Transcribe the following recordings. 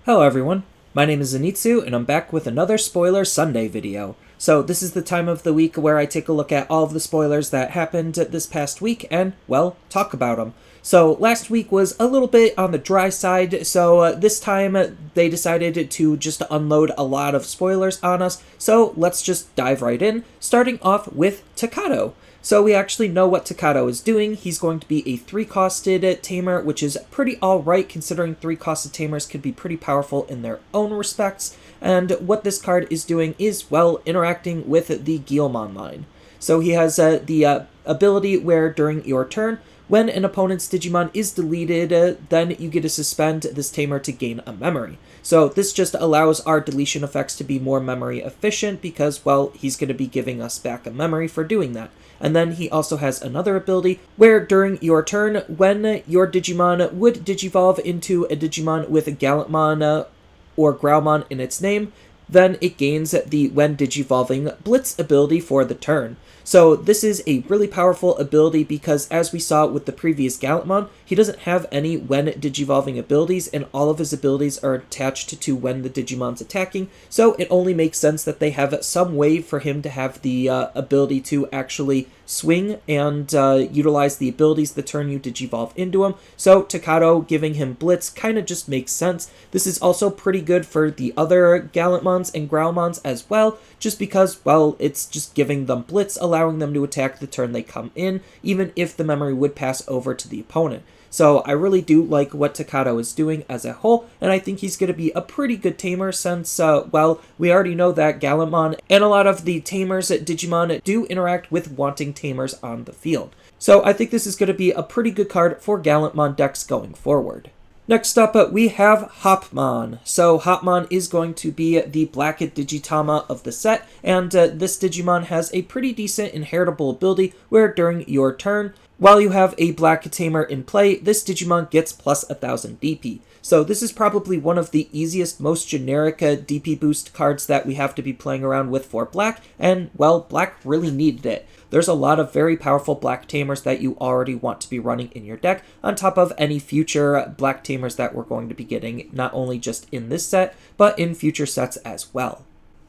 Hello everyone, my name is Zenitsu and I'm back with another Spoiler Sunday video. So this is the time of the week where I take a look at all of the spoilers that happened this past week and, well, talk about them. So last week was a little bit on the dry side, so this time they decided to just unload a lot of spoilers on us, so let's just dive right in, starting off with Takato. So we actually know what Takato is doing. He's going to be a 3-costed tamer, which is pretty alright considering 3-costed tamers can be pretty powerful in their own respects. And what this card is doing is, well, interacting with the Gallantmon line. So he has the ability where during your turn, when an opponent's Digimon is deleted, then you get to suspend this tamer to gain a memory. So this just allows our deletion effects to be more memory efficient because, well, he's going to be giving us back a memory for doing that. And then he also has another ability where during your turn, when your Digimon would Digivolve into a Digimon with a Gallantmon or Growlmon in its name, then it gains the when Digivolving Blitz ability for the turn. So this is a really powerful ability because, as we saw with the previous Gallantmon, he doesn't have any when Digivolving abilities, and all of his abilities are attached to when the Digimon's attacking, so it only makes sense that they have some way for him to have the ability to actually swing and utilize the abilities the turn you Digivolve into him. So Takato giving him Blitz kind of just makes sense. This is also pretty good for the other Gallantmons and Growlmons as well, just because, well, it's just giving them Blitz, allowing them to attack the turn they come in, even if the memory would pass over to the opponent. So I really do like what Takato is doing as a whole, and I think he's going to be a pretty good tamer since, well, we already know that Gallantmon and a lot of the tamers at Digimon do interact with wanting tamers on the field. So I think this is going to be a pretty good card for Gallantmon decks going forward. Next up, we have Hopmon. So Hopmon is going to be the Black Digitama of the set, and this Digimon has a pretty decent inheritable ability where during your turn, while you have a Black Tamer in play, this Digimon gets plus 1000 DP. So this is probably one of the easiest, most generic DP boost cards that we have to be playing around with for Black, and, well, Black really needed it. There's a lot of very powerful Black Tamers that you already want to be running in your deck, on top of any future Black Tamers that we're going to be getting, not only just in this set, but in future sets as well.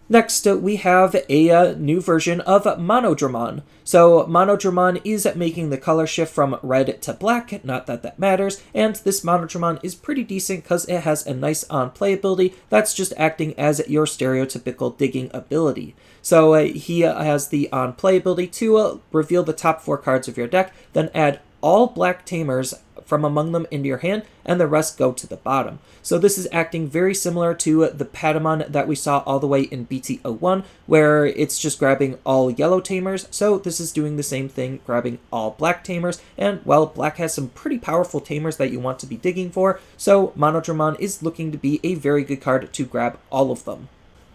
Next, we have a new version of MarineAngemon. So MarineAngemon is making the color shift from red to black, not that that matters, and this MarineAngemon is pretty decent because it has a nice on-play ability that's just acting as your stereotypical digging ability. So he has the on-play ability to reveal the top 4 cards of your deck, then add all Black Tamers from among them into your hand, and the rest go to the bottom. So this is acting very similar to the Parasimon that we saw all the way in BT01, where it's just grabbing all yellow tamers. So this is doing the same thing, grabbing all Black tamers, and, well, Black has some pretty powerful tamers that you want to be digging for, so MarineAngemon is looking to be a very good card to grab all of them.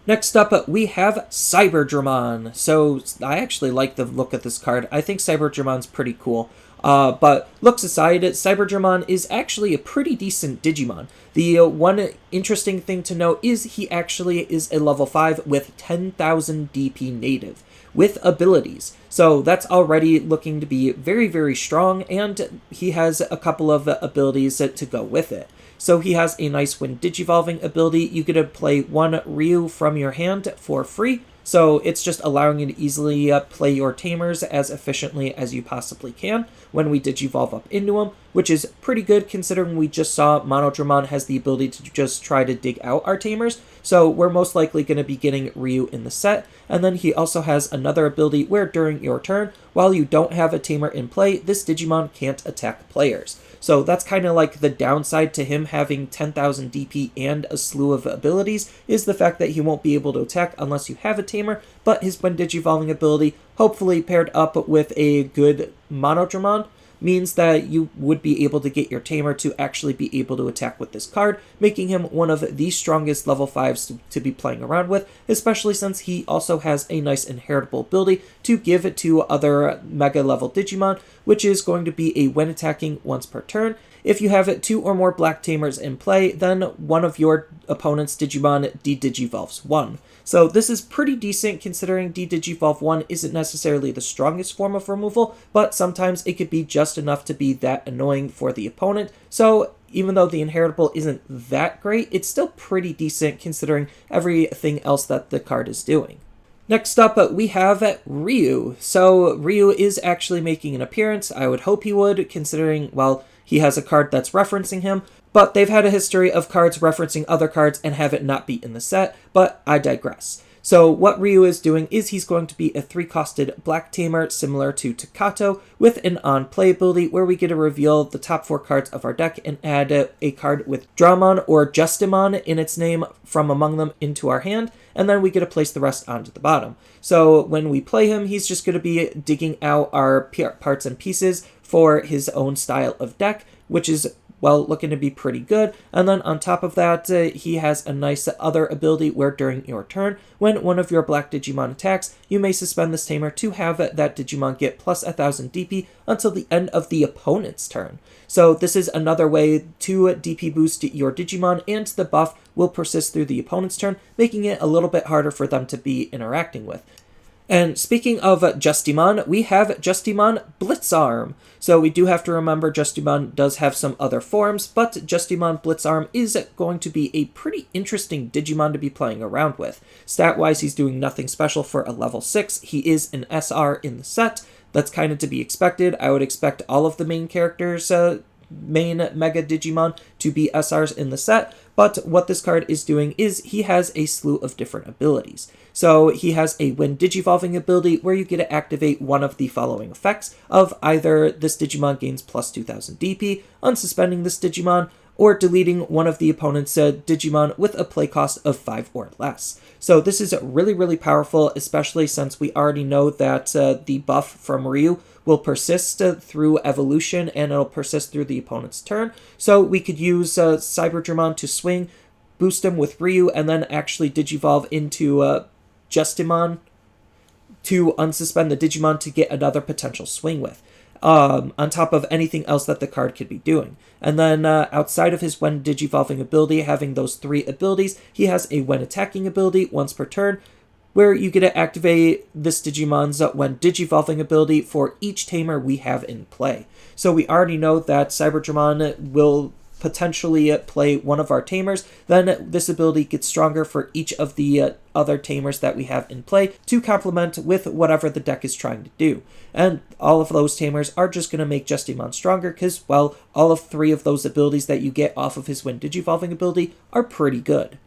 Next up, we have StrikeDramon. So I actually like the look of this card. I think StrikeDramon's pretty cool. But looks aside, StrikeDramon is actually a pretty decent Digimon. The one interesting thing to note is he actually is a level 5 with 10,000 DP native, with abilities. So that's already looking to be very, very strong, and he has a couple of abilities to go with it. So he has a nice when Digivolving ability. You get to play one Ryu from your hand for free. So it's just allowing you to easily play your tamers as efficiently as you possibly can when we Digivolve up into them, which is pretty good considering we just saw MarineAngemon has the ability to just try to dig out our tamers. So we're most likely going to be getting Ryu in the set. And then he also has another ability where during your turn, while you don't have a tamer in play, this Digimon can't attack players. So that's kind of like the downside to him having 10,000 DP and a slew of abilities, is the fact that he won't be able to attack unless you have a tamer, but his when Digivolving ability, hopefully paired up with a good MarineAngemon, means that you would be able to get your tamer to actually be able to attack with this card, making him one of the strongest level 5s to be playing around with, especially since he also has a nice inheritable ability to give it to other mega level Digimon, which is going to be a when attacking once per turn. If you have 2 or more Black Tamers in play, then one of your opponent's Digimon de-Digivolves 1. So this is pretty decent considering de-Digivolve 1 isn't necessarily the strongest form of removal, but sometimes it could be just enough to be that annoying for the opponent. So even though the inheritable isn't that great, it's still pretty decent considering everything else that the card is doing. Next up, we have Ryu. So Ryu is actually making an appearance. I would hope he would, considering, well, he has a card that's referencing him, but they've had a history of cards referencing other cards and have it not be in the set, but I digress. So what Ryu is doing is he's going to be a 3-costed black tamer similar to Takato with an on-play ability where we get to reveal the top 4 cards of our deck and add a card with Dramon or Justimon in its name from among them into our hand, and then we get to place the rest onto the bottom. So when we play him, he's just going to be digging out our parts and pieces for his own style of deck, which is, well, looking to be pretty good. And then on top of that, he has a nice other ability where during your turn, when one of your black Digimon attacks, you may suspend this tamer to have that Digimon get plus 1000 DP until the end of the opponent's turn. So this is another way to DP boost your Digimon, and the buff will persist through the opponent's turn, making it a little bit harder for them to be interacting with. And speaking of Justimon, we have Justimon Blitzarm. So we do have to remember Justimon does have some other forms, but Justimon Blitzarm is going to be a pretty interesting Digimon to be playing around with. Stat-wise, he's doing nothing special for a level 6. He is an SR in the set. That's kind of to be expected. I would expect all of the main characters, main Mega Digimon, to be SRs in the set, but what this card is doing is he has a slew of different abilities. So he has a when Digivolving ability where you get to activate one of the following effects of either this Digimon gains plus 2000 DP, unsuspending this Digimon, or deleting one of the opponent's Digimon with a play cost of 5 or less. So this is really, really powerful, especially since we already know that the buff from Ryu will persist through evolution, and it'll persist through the opponent's turn. So we could use StrikeDramon to swing, boost him with Ryu, and then actually Digivolve into Justimon to unsuspend the Digimon to get another potential swing with, on top of anything else that the card could be doing. And then outside of his when Digivolving ability, having those 3 abilities, he has a when attacking ability once per turn, where you get to activate this Digimon's when Digivolving ability for each tamer we have in play. So we already know that StrikeDramon will potentially play one of our tamers, then this ability gets stronger for each of the other tamers that we have in play to complement with whatever the deck is trying to do. And all of those tamers are just going to make Justimon stronger because, well, all of 3 of those abilities that you get off of his when Digivolving ability are pretty good.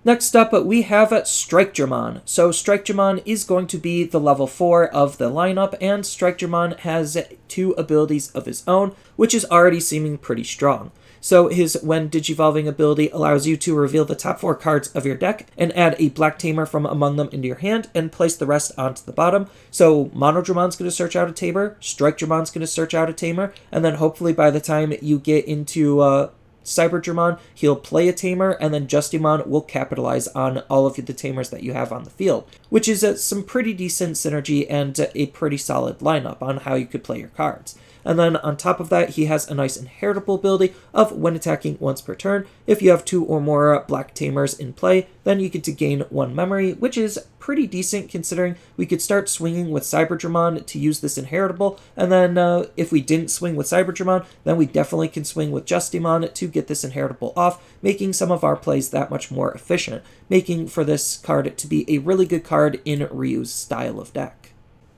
Next up, we have StrikeDramon. So StrikeDramon is going to be the level 4 of the lineup, and StrikeDramon has 2 abilities of his own, which is already seeming pretty strong. So his when Digivolving ability allows you to reveal the top 4 cards of your deck and add a black tamer from among them into your hand and place the rest onto the bottom. So MarineAngemon's going to search out a tamer, StrikeDramon's going to search out a tamer, and then hopefully by the time you get into StrikeDramon, he'll play a tamer, and then Justimon will capitalize on all of the tamers that you have on the field, which is some pretty decent synergy and a pretty solid lineup on how you could play your cards. And then on top of that, he has a nice inheritable ability of when attacking once per turn. If you have 2 or more black tamers in play, then you get to gain 1 memory, which is pretty decent considering we could start swinging with StrikeDramon to use this inheritable, and then if we didn't swing with StrikeDramon, then we definitely can swing with Justimon to get this inheritable off, making some of our plays that much more efficient, making for this card to be a really good card in Ryu's style of deck.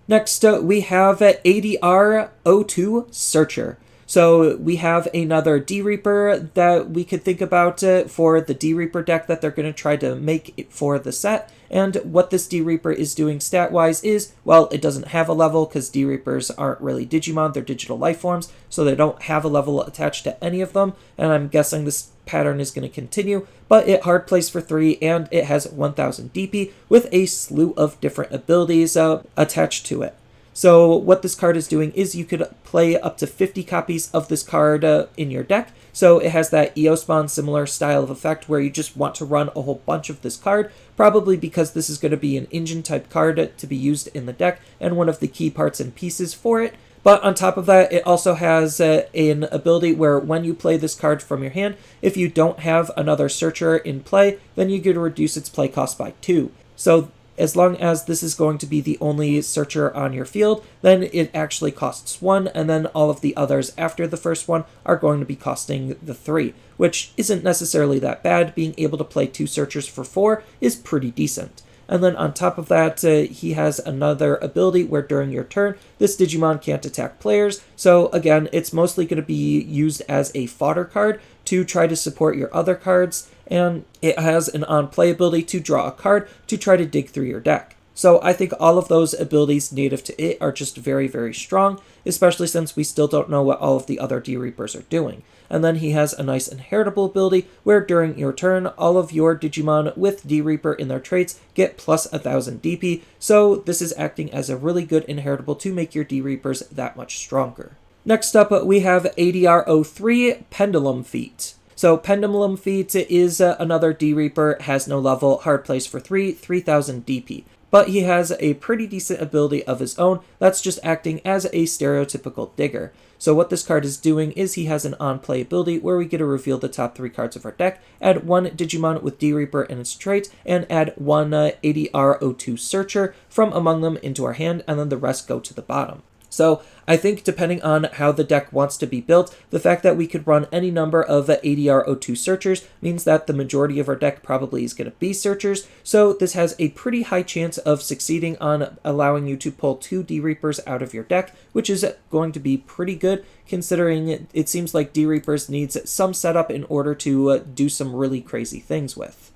Next, we have EX02 Searcher. So we have another D-Reaper that we could think about for the D-Reaper deck that they're going to try to make for the set. And what this D-Reaper is doing stat-wise is, well, it doesn't have a level because D-Reapers aren't really Digimon, they're digital life forms, so they don't have a level attached to any of them, and I'm guessing this pattern is going to continue, but it hard plays for 3, and it has 1000 DP with a slew of different abilities attached to it. So what this card is doing is you could play up to 50 copies of this card in your deck. So it has that EOSpawn similar style of effect where you just want to run a whole bunch of this card, probably because this is going to be an engine type card to be used in the deck and one of the key parts and pieces for it. But on top of that, it also has an ability where when you play this card from your hand, if you don't have another searcher in play, then you get to reduce its play cost by 2. So as long as this is going to be the only searcher on your field, then it actually costs 1, and then all of the others after the first one are going to be costing the 3, which isn't necessarily that bad. Being able to play 2 searchers for 4 is pretty decent. And then on top of that, he has another ability where during your turn, this Digimon can't attack players. So again, it's mostly going to be used as a fodder card to try to support your other cards. And it has an on-play ability to draw a card to try to dig through your deck. So I think all of those abilities native to it are just very, very strong, especially since we still don't know what all of the other D-Reapers are doing. And then he has a nice inheritable ability where during your turn, all of your Digimon with D-Reaper in their traits get plus 1000 DP, so this is acting as a really good inheritable to make your D-Reapers that much stronger. Next up, we have ADR03 Pendulum Feet. So Pendulum Feet is another D-Reaper, has no level, hard plays for 3, 3000 DP. But he has a pretty decent ability of his own that's just acting as a stereotypical digger. So what this card is doing is he has an on-play ability where we get to reveal the top 3 cards of our deck, add 1 Digimon with D-Reaper in its trait, and add 1 ADR02 Searcher from among them into our hand, and then the rest go to the bottom. So I think depending on how the deck wants to be built, the fact that we could run any number of ADR02 searchers means that the majority of our deck probably is going to be searchers, so this has a pretty high chance of succeeding on allowing you to pull 2 D-Reapers out of your deck, which is going to be pretty good considering it seems like D-Reapers needs some setup in order to do some really crazy things with.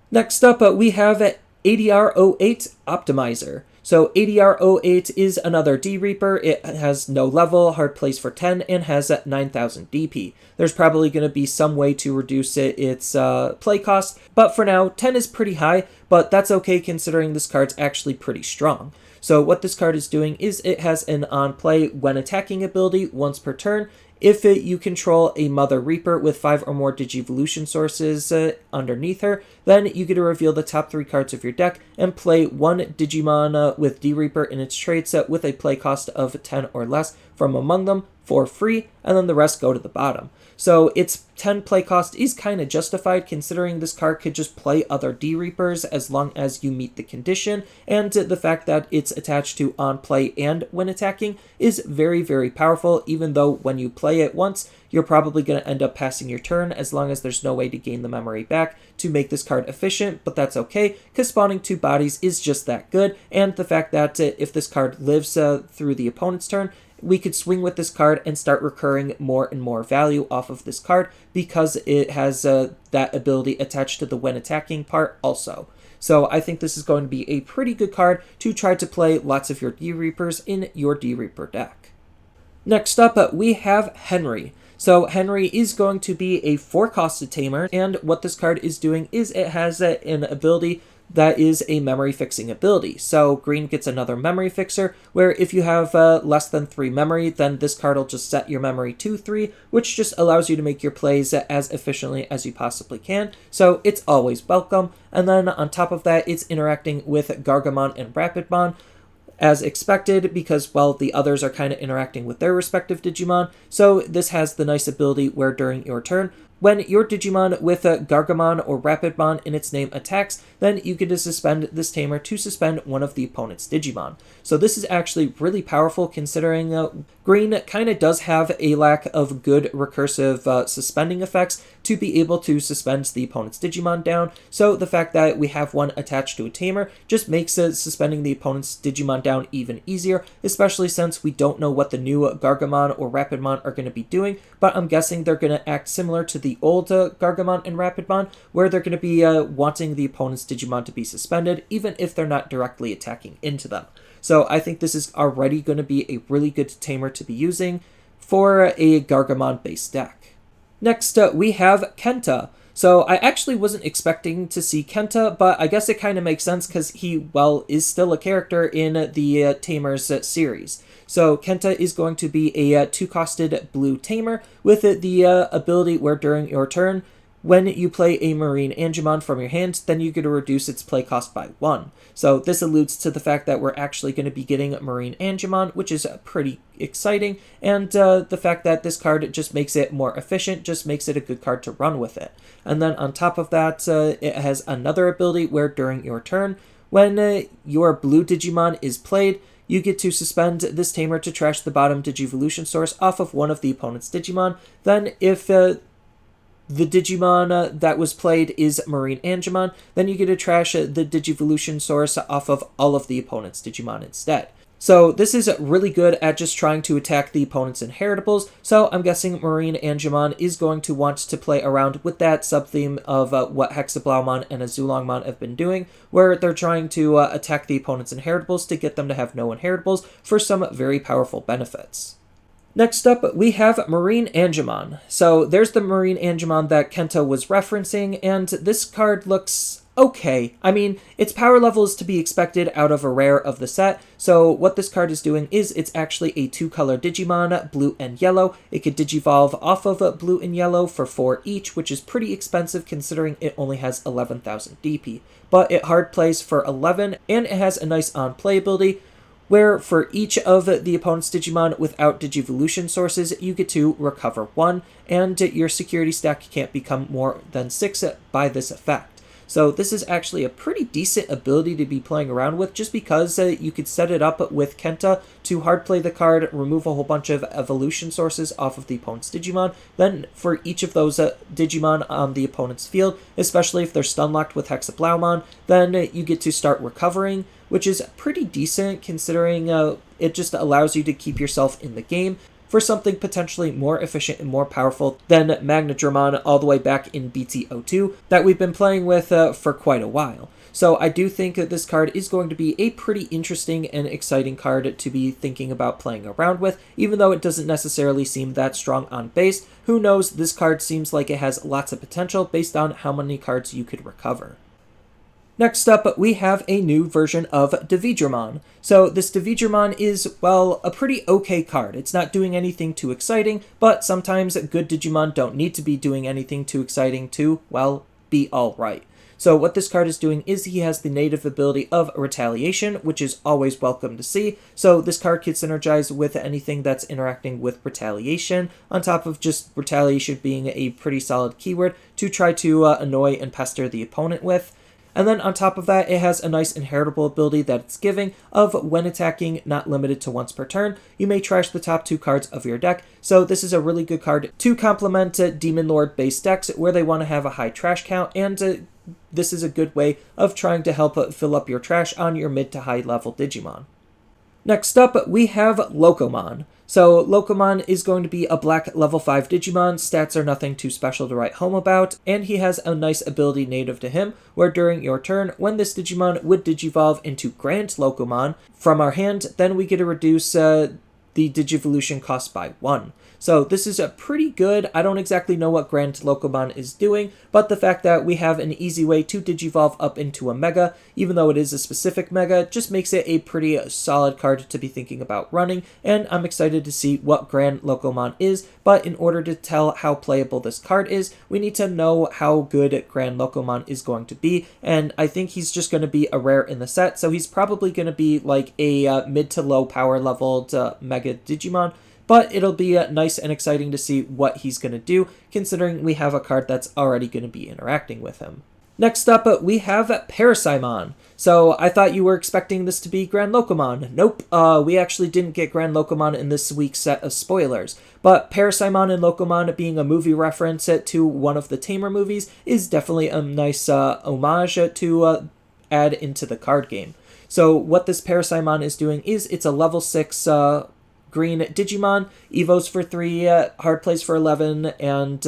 Next up, we have ADR08 Optimizer. So ADR08 is another D-Reaper. It has no level, hard plays for 10, and has 9000 DP. There's probably going to be some way to reduce its play cost, but for now, 10 is pretty high, but that's okay considering this card's actually pretty strong. So what this card is doing is it has an on-play when attacking ability once per turn. If you control a Mother Reaper with 5 or more Digivolution sources underneath her, then you get to reveal the top 3 cards of your deck and play 1 Digimon with D-Reaper in its traits with a play cost of 10 or less from among them for free, and then the rest go to the bottom. So its 10 play cost is kind of justified considering this card could just play other D-Reapers as long as you meet the condition, and the fact that it's attached to on play and when attacking is very, very powerful, even though when you play it once, you're probably going to end up passing your turn as long as there's no way to gain the memory back to make this card efficient, but that's okay because spawning 2 bodies is just that good, and the fact that if this card lives through the opponent's turn, we could swing with this card and start recurring more and more value off of this card because it has that ability attached to the when attacking part also. So I think this is going to be a pretty good card to try to play lots of your D-Reapers in your D-Reaper deck. Next up, we have Henry. So Henry is going to be a 4-costed tamer, and what this card is doing is it has an ability that is a memory fixing ability. So green gets another memory fixer, where if you have less than 3 memory, then this card will just set your memory to 3, which just allows you to make your plays as efficiently as you possibly can. So it's always welcome. And then on top of that, it's interacting with Gargamon and Rapidmon, as expected, because, well, the others are kind of interacting with their respective Digimon. So this has the nice ability where during your turn, when your Digimon with Gargamon or Rapidmon in its name attacks, then you get to suspend this tamer to suspend one of the opponent's Digimon. So this is actually really powerful considering green kind of does have a lack of good recursive suspending effects to be able to suspend the opponent's Digimon down. So the fact that we have one attached to a tamer just makes suspending the opponent's Digimon down even easier, especially since we don't know what the new Gargamon or Rapidmon are going to be doing, but I'm guessing they're going to act similar to the old Gargamon and Rapidmon, where they're going to be wanting the opponent's Digimon to be suspended, even if they're not directly attacking into them. So I think this is already going to be a really good tamer to be using for a Gargamon-based deck. Next, we have Kenta. So I actually wasn't expecting to see Kenta, but I guess it kind of makes sense because he, well, is still a character in the Tamers series. So Kenta is going to be a 2-costed blue tamer with the ability where during your turn, when you play a MarineAngemon from your hand, then you get to reduce its play cost by 1. So this alludes to the fact that we're actually going to be getting MarineAngemon, which is pretty exciting, and the fact that this card just makes it more efficient, just makes it a good card to run with it. And then on top of that, it has another ability where during your turn, When your blue Digimon is played, you get to suspend this Tamer to trash the bottom Digivolution source off of one of the opponent's Digimon. Then if the Digimon that was played is MarineAngemon, then you get to trash the Digivolution source off of all of the opponent's Digimon instead. So this is really good at just trying to attack the opponent's inheritables, so I'm guessing MarineAngemon is going to want to play around with that sub-theme of what Hexablaumon and Azulongmon have been doing, where they're trying to attack the opponent's inheritables to get them to have no inheritables for some very powerful benefits. Next up, we have MarineAngemon. So there's the MarineAngemon that Kenta was referencing, and this card looks okay. I mean, its power level is to be expected out of a rare of the set, so what this card is doing is it's actually a 2-color Digimon, blue and yellow. It could Digivolve off of blue and yellow for 4 each, which is pretty expensive considering it only has 11,000 DP. But it hard plays for 11, and it has a nice on-play ability, where for each of the opponent's Digimon without Digivolution sources, you get to recover 1, and your security stack can't become more than 6 by this effect. So this is actually a pretty decent ability to be playing around with, just because you could set it up with Kenta to hard play the card, remove a whole bunch of evolution sources off of the opponent's Digimon. Then for each of those Digimon on the opponent's field, especially if they're stun locked with Hexablaumon, then you get to start recovering, which is pretty decent considering it just allows you to keep yourself in the game for something potentially more efficient and more powerful than MarineAngemon all the way back in BT02 that we've been playing with for quite a while. So I do think that this card is going to be a pretty interesting and exciting card to be thinking about playing around with, even though it doesn't necessarily seem that strong on base. Who knows, this card seems like it has lots of potential based on how many cards you could recover. Next up, we have a new version of Digimon. So this Digimon is, well, a pretty okay card. It's not doing anything too exciting, but sometimes good Digimon don't need to be doing anything too exciting to, well, be alright. So what this card is doing is he has the native ability of Retaliation, which is always welcome to see. So this card can synergize with anything that's interacting with Retaliation, on top of just Retaliation being a pretty solid keyword to try to annoy and pester the opponent with. And then on top of that, it has a nice inheritable ability that it's giving of when attacking, not limited to once per turn, you may trash the top 2 cards of your deck. So this is a really good card to complement Demon Lord based decks where they want to have a high trash count, and this is a good way of trying to help fill up your trash on your mid to high level Digimon. Next up, we have Lokomon. So Lokomon is going to be a black level 5 Digimon, stats are nothing too special to write home about, and he has a nice ability native to him, where during your turn, when this Digimon would Digivolve into Grand Lokomon from our hand, then we get to reduce the Digivolution cost by 1. So this is a pretty good. I don't exactly know what Grand Lokomon is doing, but the fact that we have an easy way to Digivolve up into a Mega, even though it is a specific Mega, just makes it a pretty solid card to be thinking about running, and I'm excited to see what Grand Lokomon is, but in order to tell how playable this card is, we need to know how good Grand Lokomon is going to be, and I think he's just going to be a rare in the set, so he's probably going to be like a mid to low power leveled Mega Digimon. But it'll be nice and exciting to see what he's going to do, considering we have a card that's already going to be interacting with him. Next up, we have Parasimon. So I thought you were expecting this to be Grand Lokomon. Nope, we actually didn't get Grand Lokomon in this week's set of spoilers. But Parasimon and Lokomon being a movie reference to one of the Tamer movies is definitely a nice homage to add into the card game. So what this Parasimon is doing is it's a level 6 green Digimon, evos for 3, hard plays for 11, and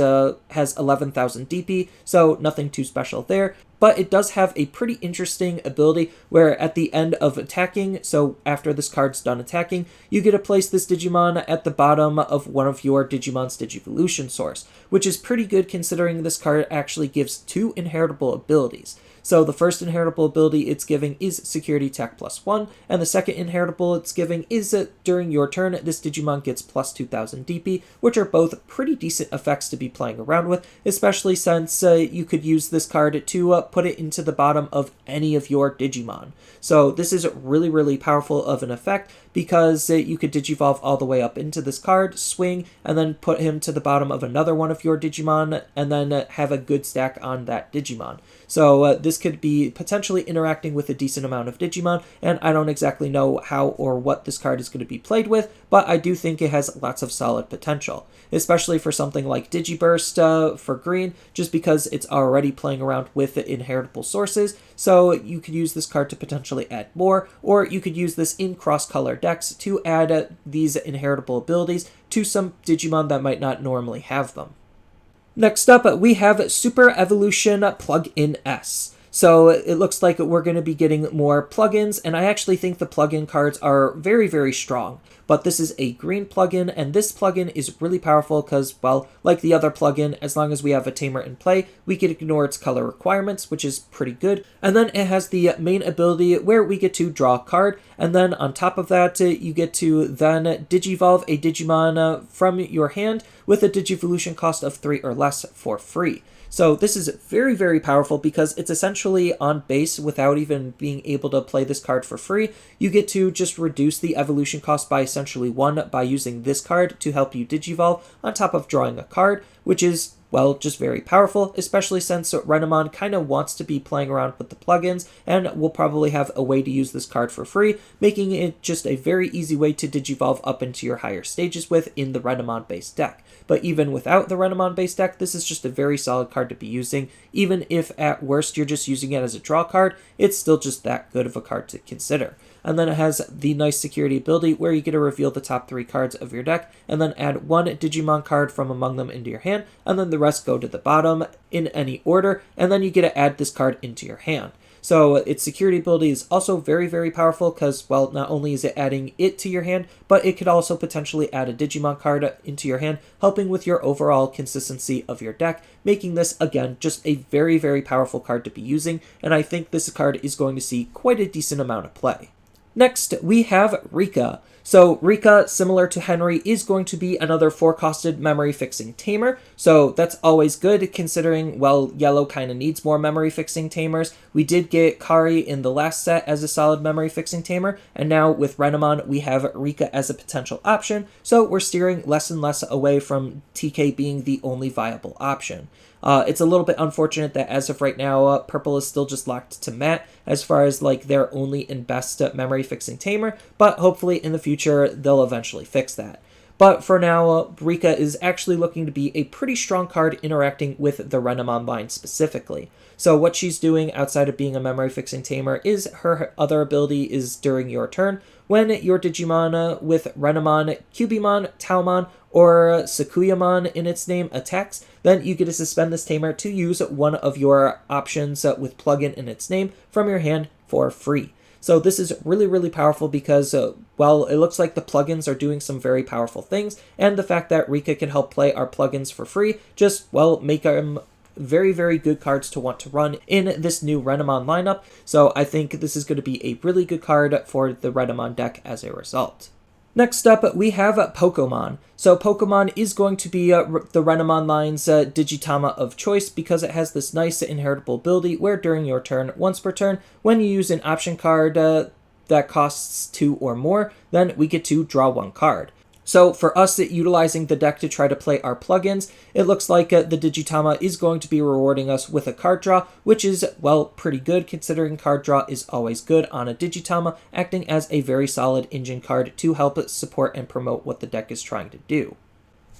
has 11,000 DP, so nothing too special there. But it does have a pretty interesting ability where at the end of attacking, so after this card's done attacking, you get to place this Digimon at the bottom of one of your Digimon's Digivolution source, which is pretty good considering this card actually gives 2 inheritable abilities. So the first inheritable ability it's giving is Security Tech +1, and the second inheritable it's giving is that during your turn, this Digimon gets plus 2,000 DP, which are both pretty decent effects to be playing around with, especially since you could use this card to put it into the bottom of any of your Digimon. So this is really, really powerful of an effect because you could Digivolve all the way up into this card, swing, and then put him to the bottom of another one of your Digimon, and then have a good stack on that Digimon. So this could be potentially interacting with a decent amount of Digimon, and I don't exactly know how or what this card is going to be played with, but I do think it has lots of solid potential, especially for something like Digiburst for green, just because it's already playing around with inheritable sources, so you could use this card to potentially add more, or you could use this in cross-color decks to add these inheritable abilities to some Digimon that might not normally have them. Next up, we have Super Evolution Plug-in S. So it looks like we're going to be getting more plugins, and I actually think the plugin cards are very, very strong. But this is a green plugin, and this plugin is really powerful because, well, like the other plugin, as long as we have a Tamer in play, we can ignore its color requirements, which is pretty good. And then it has the main ability where we get to draw a card, and then on top of that, you get to then Digivolve a Digimon from your hand with a Digivolution cost of 3 or less for free. So this is very, very powerful because it's essentially on base without even being able to play this card for free. You get to just reduce the evolution cost by essentially 1 by using this card to help you Digivolve on top of drawing a card, which is, well, just very powerful, especially since Renamon kind of wants to be playing around with the plugins and will probably have a way to use this card for free, making it just a very easy way to Digivolve up into your higher stages with in the Renamon-based deck. But even without the Renamon-based deck, this is just a very solid card to be using. Even if at worst you're just using it as a draw card, it's still just that good of a card to consider. And then it has the nice security ability where you get to reveal the top 3 cards of your deck and then add 1 Digimon card from among them into your hand, and then the rest go to the bottom in any order, and then you get to add this card into your hand. So its security ability is also very, very powerful because, well, not only is it adding it to your hand, but it could also potentially add a Digimon card into your hand, helping with your overall consistency of your deck, making this, again, just a very, very powerful card to be using, and I think this card is going to see quite a decent amount of play. Next, we have Rika. So Rika, similar to Henry, is going to be another 4-costed memory-fixing tamer, so that's always good considering, well, yellow kind of needs more memory-fixing tamers. We did get Kari in the last set as a solid memory-fixing tamer, and now with Renamon, we have Rika as a potential option, so we're steering less and less away from TK being the only viable option. It's a little bit unfortunate that as of right now, Purple is still just locked to Matt as far as like their only and best memory fixing tamer, but hopefully in the future they'll eventually fix that. But for now, Rika is actually looking to be a pretty strong card interacting with the Renamon line specifically. So what she's doing outside of being a memory fixing tamer is her other ability is during your turn, when your Digimon with Renamon, Cubimon, Taomon, or Sakuyamon in its name attacks, then you get to suspend this tamer to use one of your options with plugin in its name from your hand for free. So this is really, really powerful because, well, it looks like the plugins are doing some very powerful things, and the fact that Rika can help play our plugins for free just, well, make them very, very good cards to want to run in this new Renamon lineup. So I think this is going to be a really good card for the Renamon deck as a result. Next up, we have Pokemon. So Pokemon is going to be the Renamon line's Digitama of choice because it has this nice inheritable ability where during your turn, once per turn, when you use an option card that costs 2 or more, then we get to draw 1 card. So for us utilizing the deck to try to play our plugins, it looks like the Digitama is going to be rewarding us with a card draw, which is, well, pretty good considering card draw is always good on a Digitama, acting as a very solid engine card to help support and promote what the deck is trying to do.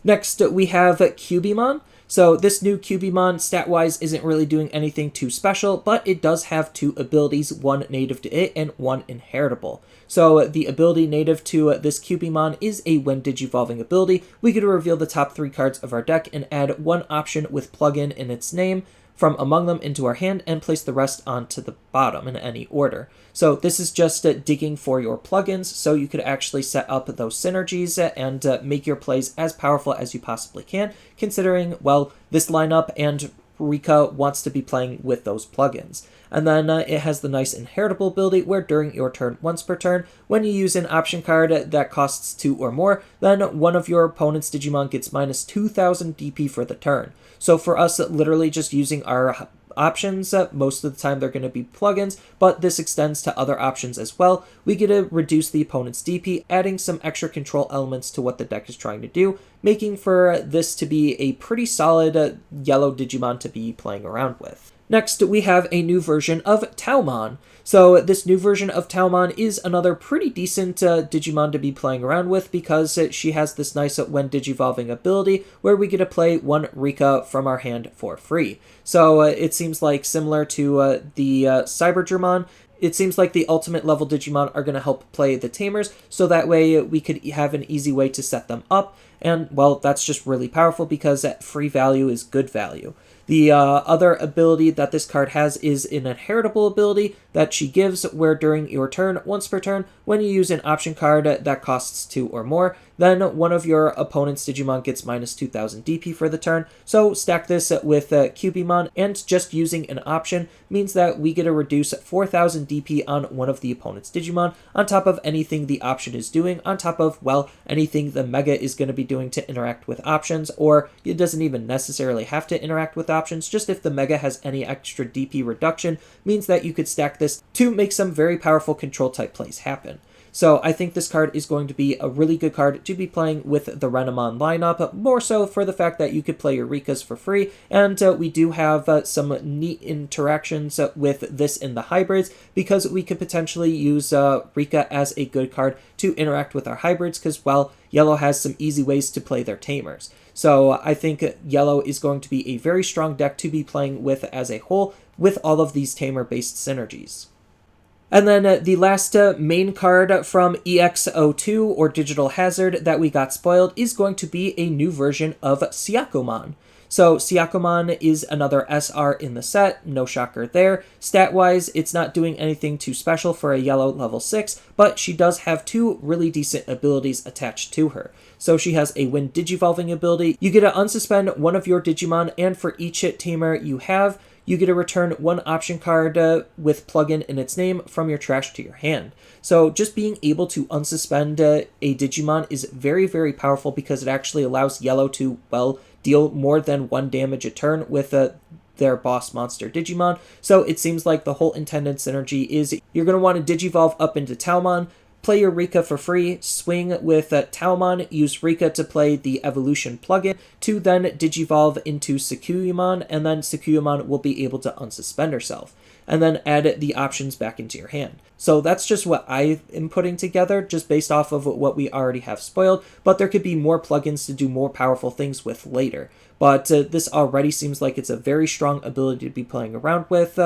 Next, we have Cubimon. So this new Cubimon, stat-wise, isn't really doing anything too special, but it does have 2 abilities, 1 native to it and 1 inheritable. So the ability native to this Cubimon is a when Digivolving ability. We get to reveal the top 3 cards of our deck and add 1 option with plugin in its name from among them into our hand and place the rest onto the bottom in any order. So this is just digging for your plugins, so you could actually set up those synergies and make your plays as powerful as you possibly can, considering, well, this lineup and Rika wants to be playing with those plugins. And then it has the nice inheritable ability where during your turn, once per turn, when you use an option card that costs 2 or more, then one of your opponent's Digimon gets minus 2,000 DP for the turn. So for us, literally just using our options. Most of the time they're going to be plugins, but this extends to other options as well. We get to reduce the opponent's DP, adding some extra control elements to what the deck is trying to do, making for this to be a pretty solid yellow Digimon to be playing around with. Next, we have a new version of Taomon. So this new version of Taomon is another pretty decent Digimon to be playing around with because she has this nice when digivolving ability where we get to play one Rika from our hand for free. So it seems like similar to the StrikeDramon, it seems like the ultimate level Digimon are going to help play the Tamers, so that way we could have an easy way to set them up. And, well, that's just really powerful because free value is good value. The other ability that this card has is an inheritable ability that she gives where during your turn, once per turn, when you use an option card that costs 2 or more, then one of your opponent's Digimon gets minus 2000 DP for the turn. So stack this with Cubimon, and just using an option means that we get to reduce 4000 DP on one of the opponent's Digimon on top of anything the option is doing, on top of, well, anything the Mega is going to be doing to interact with options, or it doesn't even necessarily have to interact with options, just if the Mega has any extra DP reduction, means that you could stack this to make some very powerful control type plays happen. So I think this card is going to be a really good card to be playing with the Renamon lineup, more so for the fact that you could play your Rikas for free, and we do have some neat interactions with this in the hybrids, because we could potentially use Rika as a good card to interact with our hybrids, because, well, Yellow has some easy ways to play their Tamers. So I think Yellow is going to be a very strong deck to be playing with as a whole, with all of these Tamer-based synergies. And then the last main card from EX02, or Digital Hazard, that we got spoiled is going to be a new version of Sakuyamon. So Sakuyamon is another SR in the set, no shocker there. Stat-wise, it's not doing anything too special for a yellow level 6, but she does have 2 really decent abilities attached to her. So she has a Wind Digivolving ability. You get to unsuspend one of your Digimon, and for each Tamer you have, you get to return 1 option card with plugin in its name from your trash to your hand. So just being able to unsuspend a Digimon is very, very powerful because it actually allows Yellow to, well, deal more than 1 damage a turn with their boss monster Digimon. So it seems like the whole intended synergy is you're going to want to Digivolve up into Taomon, play your Rika for free, swing with Taomon, use Rika to play the Evolution plugin, to then Digivolve into Sakuyamon, and then Sakuyamon will be able to unsuspend herself, and then add the options back into your hand. So that's just what I am putting together, just based off of what we already have spoiled, but there could be more plugins to do more powerful things with later. But this already seems like it's a very strong ability to be playing around with,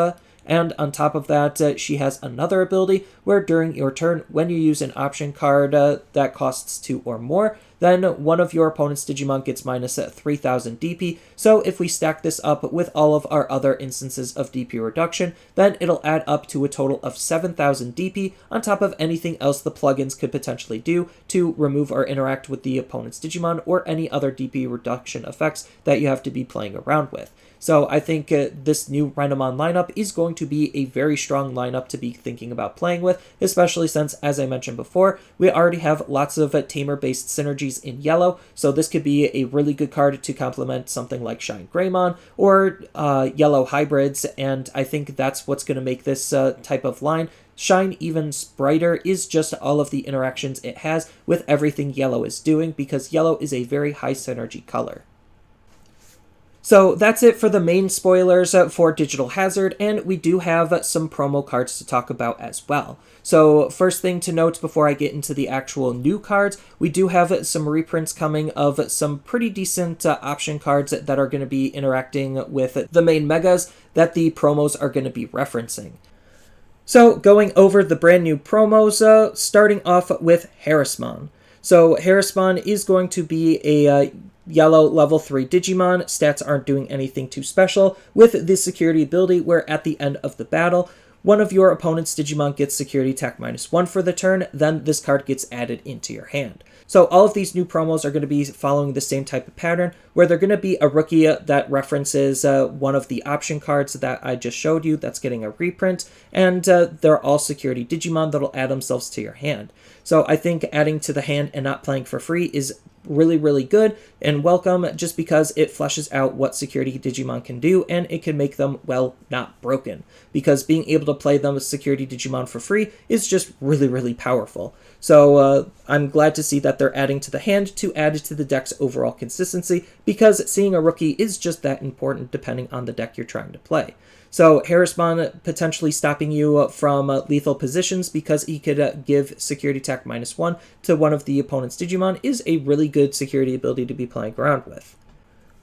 and on top of that, she has another ability where during your turn, when you use an option card that costs 2 or more, then one of your opponent's Digimon gets minus 3000 DP. So if we stack this up with all of our other instances of DP reduction, then it'll add up to a total of 7000 DP on top of anything else the plugins could potentially do to remove or interact with the opponent's Digimon, or any other DP reduction effects that you have to be playing around with. So I think this new Renamon lineup is going to be a very strong lineup to be thinking about playing with, especially since, as I mentioned before, we already have lots of Tamer-based synergies in yellow, so this could be a really good card to complement something like StrikeDramon or yellow hybrids, and I think that's what's going to make this type of line shine even brighter, is just all of the interactions it has with everything yellow is doing, because yellow is a very high synergy color. So that's it for the main spoilers for Digital Hazard, and we do have some promo cards to talk about as well. So first thing to note before I get into the actual new cards, we do have some reprints coming of some pretty decent option cards that are going to be interacting with the main megas that the promos are going to be referencing. So going over the brand new promos, starting off with Parasimon. So Parasimon is going to be a yellow level 3 Digimon. Stats aren't doing anything too special, with the security ability where at the end of the battle, one of your opponent's Digimon gets security attack -1 for the turn, then this card gets added into your hand. So all of these new promos are going to be following the same type of pattern, where they're going to be a rookie that references one of the option cards that I just showed you that's getting a reprint, and they're all security Digimon that'll add themselves to your hand. So I think adding to the hand and not playing for free is really, really good and welcome just because it fleshes out what security Digimon can do, and it can make them, well, not broken. Because being able to play them as security Digimon for free is just really, really powerful. So I'm glad to see that they're adding to the hand to add to the deck's overall consistency, because seeing a rookie is just that important depending on the deck you're trying to play. So Parasimon potentially stopping you from lethal positions because he could give security attack -1 to one of the opponent's Digimon is a really good security ability to be playing around with.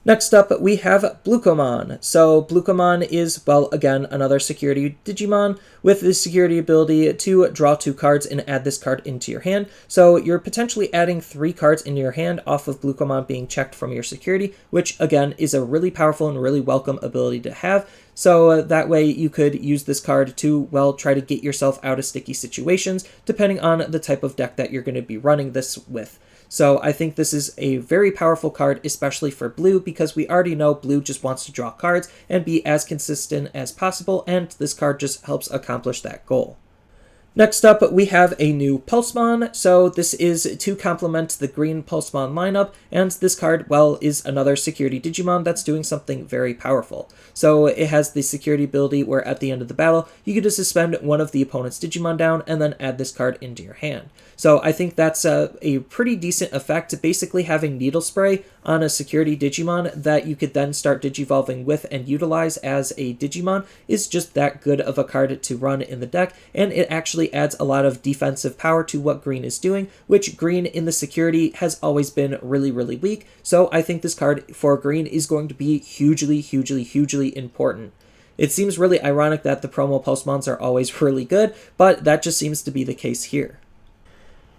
Next up, we have Blukomon. So Blukomon is, well, again, another security Digimon with the security ability to draw 2 cards and add this card into your hand. So you're potentially adding 3 cards into your hand off of Blukomon being checked from your security, which, again, is a really powerful and really welcome ability to have. So that way you could use this card to, well, try to get yourself out of sticky situations, depending on the type of deck that you're going to be running this with. So I think this is a very powerful card, especially for blue, because we already know blue just wants to draw cards and be as consistent as possible, and this card just helps accomplish that goal. Next up, we have a new Pulsemon. So this is to complement the green Pulsemon lineup, and this card, well, is another security Digimon that's doing something very powerful. So it has the security ability where at the end of the battle, you get to suspend one of the opponent's Digimon down and then add this card into your hand. So I think that's a pretty decent effect, basically having Needle Spray on a security Digimon that you could then start Digivolving with and utilize as a Digimon is just that good of a card to run in the deck, and it actually adds a lot of defensive power to what green is doing, which green in the security has always been really, really weak. So I think this card for green is going to be hugely, hugely, hugely important. It seems really ironic that the promo Pulsemons are always really good, but that just seems to be the case here.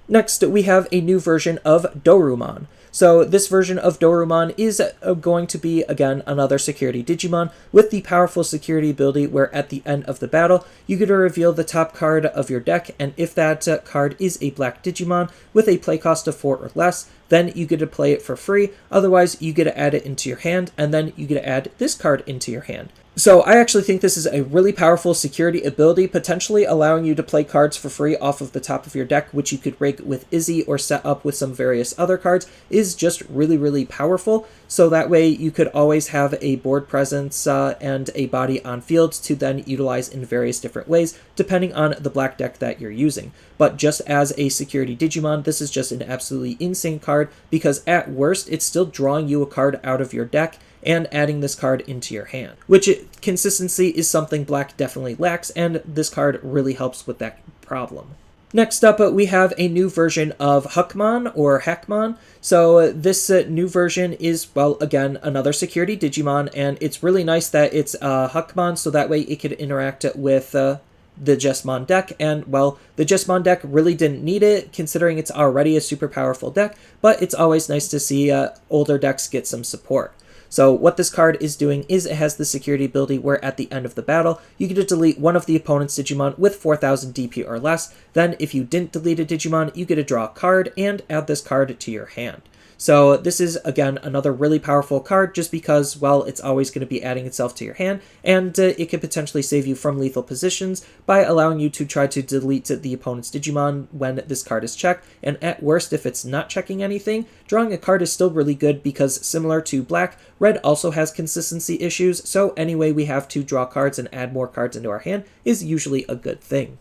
Next, we have a new version of Dorumon. So this version of Dorumon is going to be, again, another security Digimon with the powerful security ability where at the end of the battle, you get to reveal the top card of your deck, and if that card is a black Digimon with a play cost of 4 or less, then you get to play it for free. Otherwise, you get to add it into your hand, and then you get to add this card into your hand. So I actually think this is a really powerful security ability, potentially allowing you to play cards for free off of the top of your deck, which you could rig with Izzy or set up with some various other cards, is just really, really powerful. So that way you could always have a board presence and a body on field to then utilize in various different ways, depending on the black deck that you're using. But just as a security Digimon, this is just an absolutely insane card, because at worst, it's still drawing you a card out of your deck and adding this card into your hand, which consistency is something black definitely lacks, and this card really helps with that problem. Next up, we have a new version of Huckmon or Hackmon. So this new version is, well, again, another security Digimon, and it's really nice that it's Huckmon, so that way it could interact with the Justimon deck, and, well, the Justimon deck really didn't need it, considering it's already a super powerful deck, but it's always nice to see older decks get some support. So what this card is doing is it has the security ability where at the end of the battle, you get to delete one of the opponent's Digimon with 4,000 DP or less. Then if you didn't delete a Digimon, you get to draw a card and add this card to your hand. So this is, again, another really powerful card just because, well, it's always going to be adding itself to your hand, and it could potentially save you from lethal positions by allowing you to try to delete the opponent's Digimon when this card is checked, and at worst, if it's not checking anything, drawing a card is still really good because, similar to black, red also has consistency issues, so any way we have to draw cards and add more cards into our hand is usually a good thing.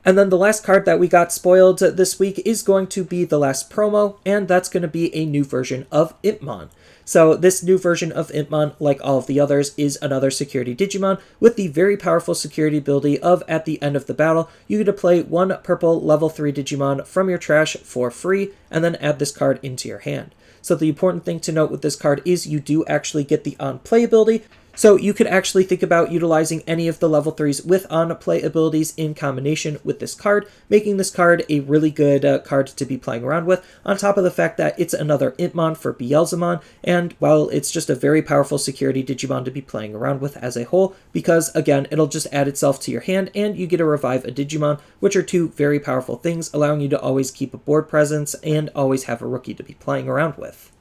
And then the last card that we got spoiled this week is going to be the last promo, and that's going to be a new version of Impmon. So this new version of Impmon, like all of the others, is another security Digimon with the very powerful security ability of at the end of the battle, you get to play one purple level 3 Digimon from your trash for free, and then add this card into your hand. So the important thing to note with this card is you do actually get the on-play ability, so you could actually think about utilizing any of the level 3s with on-play abilities in combination with this card, making this card a really good card to be playing around with, on top of the fact that it's another Impmon for Beelzemon, and, well, it's just a very powerful security Digimon to be playing around with as a whole, because, again, it'll just add itself to your hand, and you get to revive a Digimon, which are two very powerful things, allowing you to always keep a board presence and always have a rookie to be playing around with.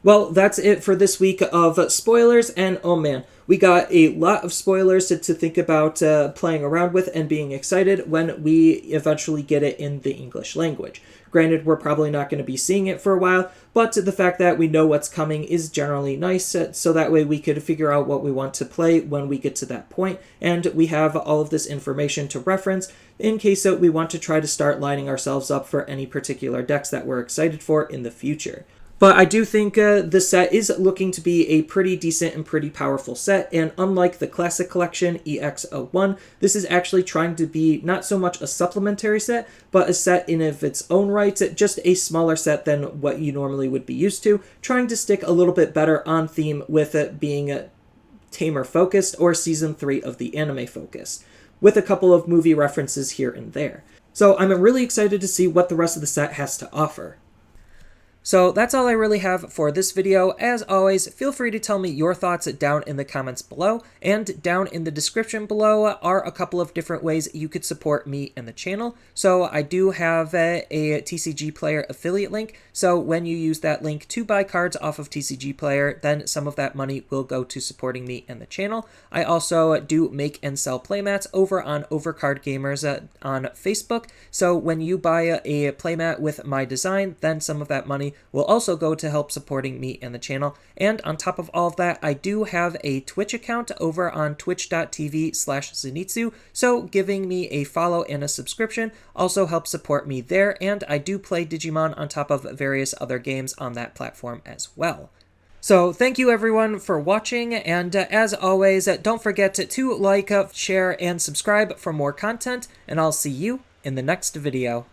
Well, that's it for this week of spoilers, and oh man, we got a lot of spoilers to think about playing around with and being excited when we eventually get it in the English language. Granted, we're probably not going to be seeing it for a while, but the fact that we know what's coming is generally nice, so that way we could figure out what we want to play when we get to that point, and we have all of this information to reference in case we want to try to start lining ourselves up for any particular decks that we're excited for in the future. But I do think the set is looking to be a pretty decent and pretty powerful set, and unlike the Classic Collection EX01, this is actually trying to be not so much a supplementary set, but a set in of its own right, just a smaller set than what you normally would be used to, trying to stick a little bit better on theme with it being Tamer focused or Season 3 of the anime focused, with a couple of movie references here and there. So I'm really excited to see what the rest of the set has to offer. So that's all I really have for this video. As always, feel free to tell me your thoughts down in the comments below, and down in the description below are a couple of different ways you could support me and the channel. So I do have a TCG Player affiliate link, so when you use that link to buy cards off of TCG Player, then some of that money will go to supporting me and the channel. I also do make and sell playmats over on Overcard Gamers on Facebook, so when you buy a playmat with my design, then some of that money will also go to help supporting me and the channel. And on top of all of that, I do have a Twitch account over on twitch.tv/Zenitsu, so giving me a follow and a subscription also helps support me there, and I do play Digimon on top of various other games on that platform as well. So thank you everyone for watching, and as always, don't forget to like, share, and subscribe for more content, and I'll see you in the next video.